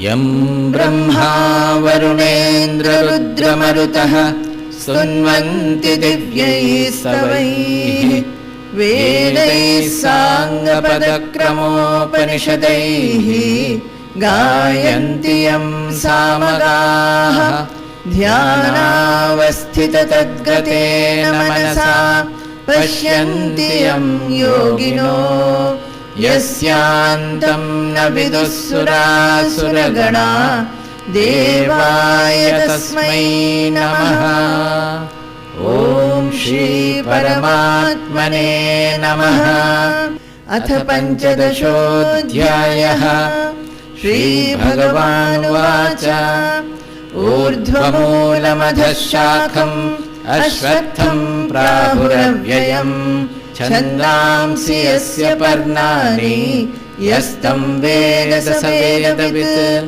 यं ब्रह्मा वरुणेन्द्ररुद्रमरुतः स्तुन्वन्ति दिव्यैः स्तवैः वेदैः साङ्गपदक्रमोपनिषदैः गायन्ति यं सामगाः ध्यानावस्थिततद्गतेन मनसा पश्यन्ति यं योगिनो यस्यान्तं न विदुः सुरासुरगणा देवाय तस्मै नमः। ॐ श्री परमात्मने नमः। अथ पञ्चदशोऽध्यायः। श्रीभगवानुवाच ऊर्ध्वमूलमधः शाखम् अश्वत्थं प्राहुरव्ययम् छन्दांसि यस्य पर्णानि यस्तं वेद स वेदवित्।